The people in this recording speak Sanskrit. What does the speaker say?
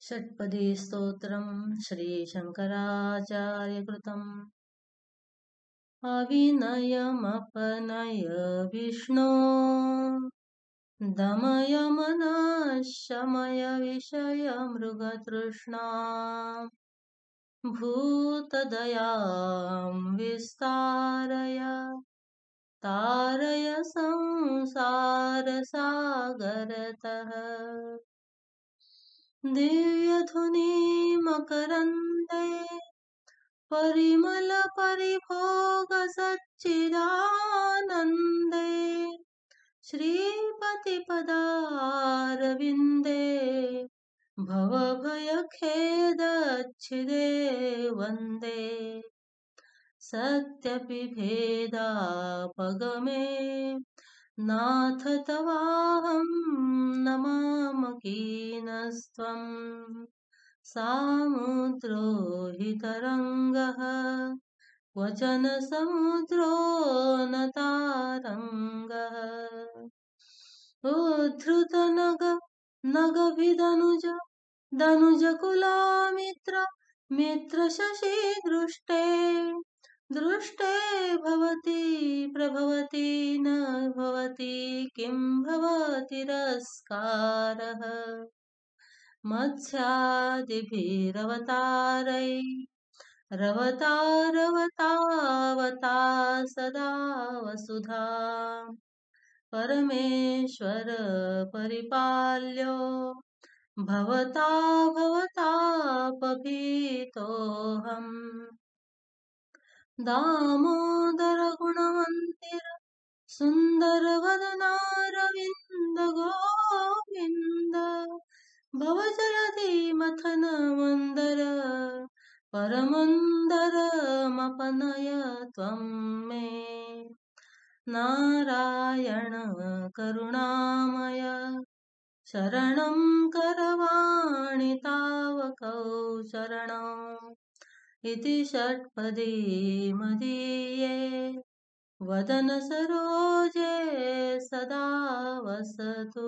षट्पदी स्तोत्रम् श्रीशङ्कराचार्यकृतम् अविनयमपनय विष्णो दमय मनः शमय विषयमृगतृष्णा भूतदयां विस्तारय तारय संसारसागरतः दिव्यधुनी मकरन्दे परिमलपरिभोगसच्चिदानन्दे श्रीपतिपदारविन्दे भवभयखेदच्छिदे वन्दे सत्यपि भेदापगमे नाथ तवाहं नमामकीनस्त्वं सामुद्रो हि तरङ्गः क्वचन समुद्रो न तारङ्गः दनुजकुलामित्र मित्रशशि दृष्टे भवति प्रभवति न भवति किं भवतिरस्कारः मत्स्यादिभिरवतारवता सदा वसुधा परमेश्वर परिपाल्यो भवतापभीतोऽहम् दामोदर गुणवन्तिर सुन्दरवदनारविन्द गोविन्द भवजलधि मथन मन्दर परमन्दरमपनय त्वं मे नारायण करुणामय शरणं करवाणि तावकौ चरणौ इति षट्पदी मदीये वदन सरोजे सदा वसतु।